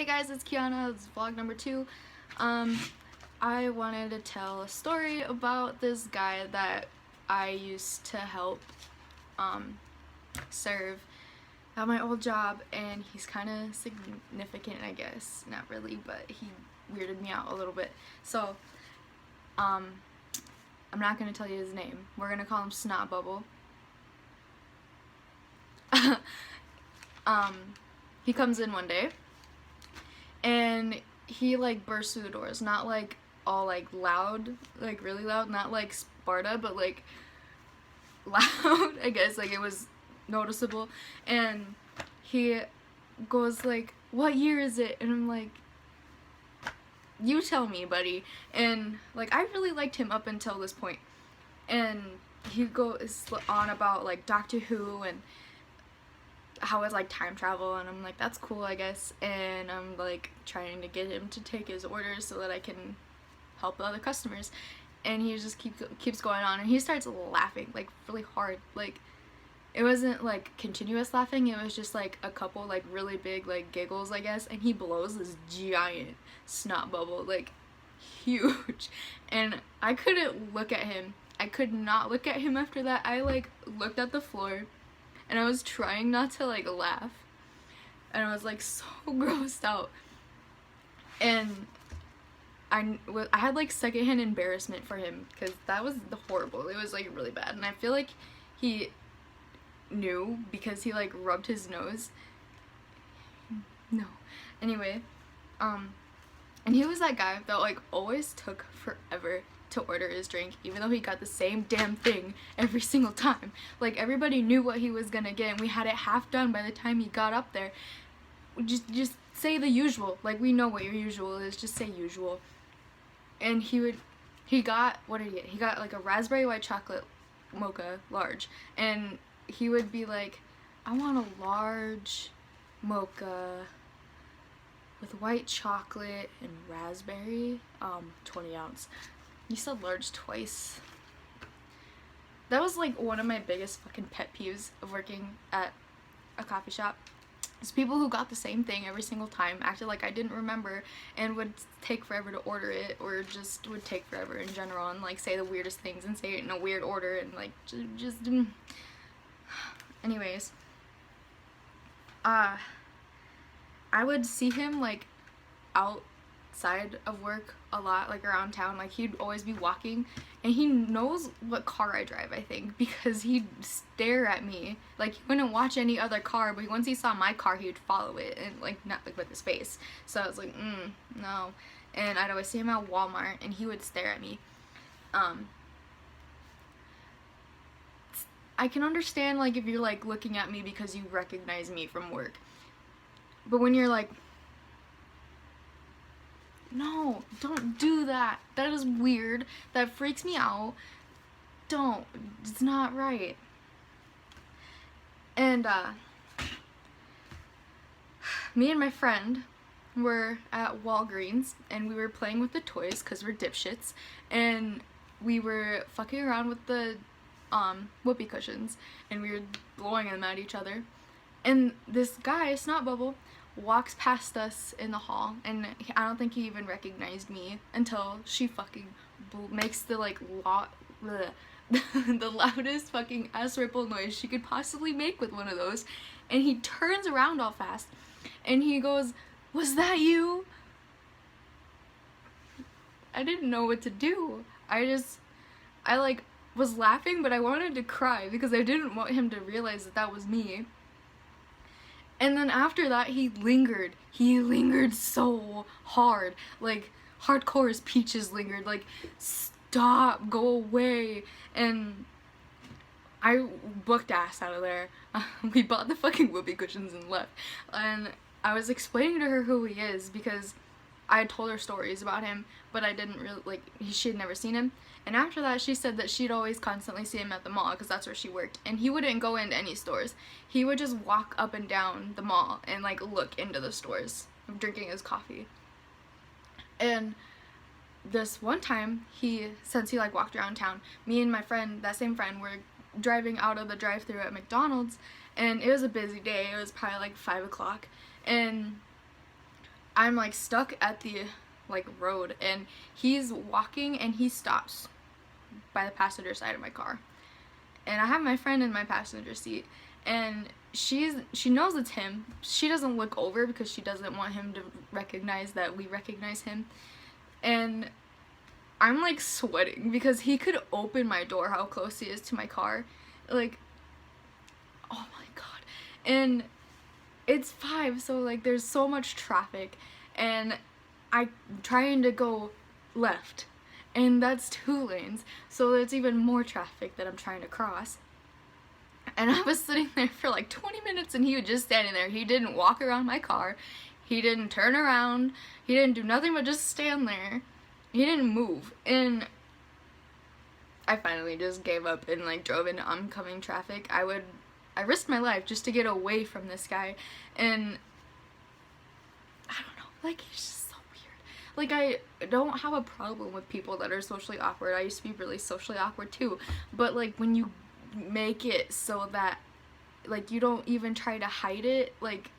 Hey guys, it's Kiana. This is vlog number 2. I wanted to tell a story about this guy that I used to help serve at my old job, and he's kind of significant, I guess. Not really, but he weirded me out a little bit. So, I'm not going to tell you his name. We're going to call him Snot Bubble. He comes in one day, and he like bursts through the doors, not like all like loud, like really loud, not like Sparta, but like loud, I guess, like it was noticeable. And he goes like, "What year is it?" And I'm like, "You tell me, buddy." And like I really liked him up until this point, and he goes on about like Doctor Who and how it's like time travel, and I'm like, that's cool, I guess. And I'm like trying to get him to take his orders so that I can help the other customers, and he just keeps going on, and he starts laughing like really hard. Like it wasn't like continuous laughing, it was just like a couple like really big like giggles, I guess. And he blows this giant snot bubble, like huge, and I couldn't look at him. I could not look at him after that. I like looked at the floor, and I was trying not to like laugh, and I was like so grossed out, and I had like secondhand embarrassment for him because that was horrible. It was like really bad, and I feel like he knew because he like rubbed his nose. No, anyway, and he was that guy that like always took forever to order his drink, even though he got the same damn thing every single time. Like everybody knew what he was gonna get, and we had it half done by the time he got up there. Just say the usual. Like, we know what your usual is, just say usual. And he got, what did he get? He got like a raspberry white chocolate mocha large, and he would be like, "I want a large mocha with white chocolate and raspberry, 20 ounce. You said large twice. That was like one of my biggest fucking pet peeves of working at a coffee shop. It's people who got the same thing every single time, acted like I didn't remember, and would take forever to order it, or just would take forever in general, and like say the weirdest things and say it in a weird order, and like just anyways, I would see him like outside of work a lot, like around town. Like he'd always be walking, and he knows what car I drive, I think, because he'd stare at me. Like he wouldn't watch any other car, but once he saw my car, he would follow it, and like not like with his face. So I was like, no. And I'd always see him at Walmart, and he would stare at me. I can understand like if you're like looking at me because you recognize me from work, but when you're like, no, don't do that. That is weird. That freaks me out. Don't. It's not right. And, me and my friend were at Walgreens, and we were playing with the toys because we're dipshits, and we were fucking around with the, whoopee cushions, and we were blowing them at each other. And this guy, Snot Bubble, walks past us in the hall, and I don't think he even recognized me until she fucking makes the like the loudest fucking ass ripple noise she could possibly make with one of those, and he turns around all fast, and he goes, "Was that you?" I didn't know what to do. I like was laughing, but I wanted to cry because I didn't want him to realize that that was me. And then after that, he lingered. He lingered so hard. Like, hardcore as Peaches lingered. Like, stop, go away. And I booked ass out of there. We bought the fucking whoopee cushions and left. And I was explaining to her who he is because I had told her stories about him, but I didn't really, like, she had never seen him. And after that, she said that she'd always constantly see him at the mall because that's where she worked. And he wouldn't go into any stores. He would just walk up and down the mall and, like, look into the stores, drinking his coffee. And this one time, since he, like, walked around town, me and my friend, that same friend, were driving out of the drive-thru at McDonald's. And it was a busy day. It was probably, like, 5 o'clock. And I'm like stuck at the like road, and he's walking and he stops by the passenger side of my car, and I have my friend in my passenger seat, and she knows it's him. She doesn't look over because she doesn't want him to recognize that we recognize him, and I'm like sweating because he could open my door how close he is to my car. Like, oh my god. And it's 5, so like there's so much traffic, and I'm trying to go left, and that's 2 lanes, so there's even more traffic that I'm trying to cross. And I was sitting there for like 20 minutes, and he was just standing there. He didn't walk around my car, he didn't turn around, he didn't do nothing but just stand there. He didn't move, and I finally just gave up and like drove into oncoming traffic. I risked my life just to get away from this guy, and I don't know, like, he's just so weird. Like, I don't have a problem with people that are socially awkward. I used to be really socially awkward too, but like when you make it so that like you don't even try to hide it, like,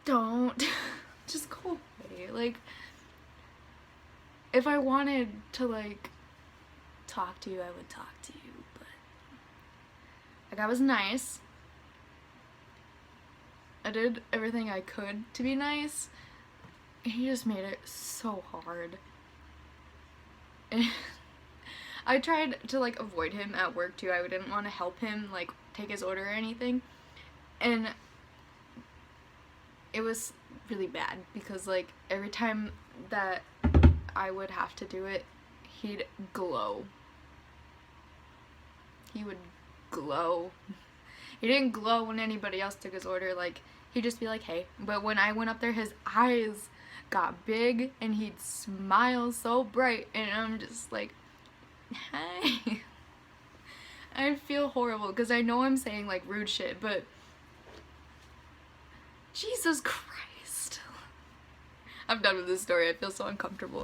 don't just go away. Like, if I wanted to like talk to you, I would talk to you, but like, I was nice. I did everything I could to be nice, and he just made it so hard. And I tried to like avoid him at work too. I didn't want to help him like take his order or anything, and it was really bad because like every time that I would have to do it, he'd glow. He would glow. He didn't glow when anybody else took his order. Like, he'd just be like, hey. But when I went up there, his eyes got big and he'd smile so bright, and I'm just like, hi. I feel horrible because I know I'm saying like rude shit, but Jesus Christ. I'm done with this story. I feel so uncomfortable.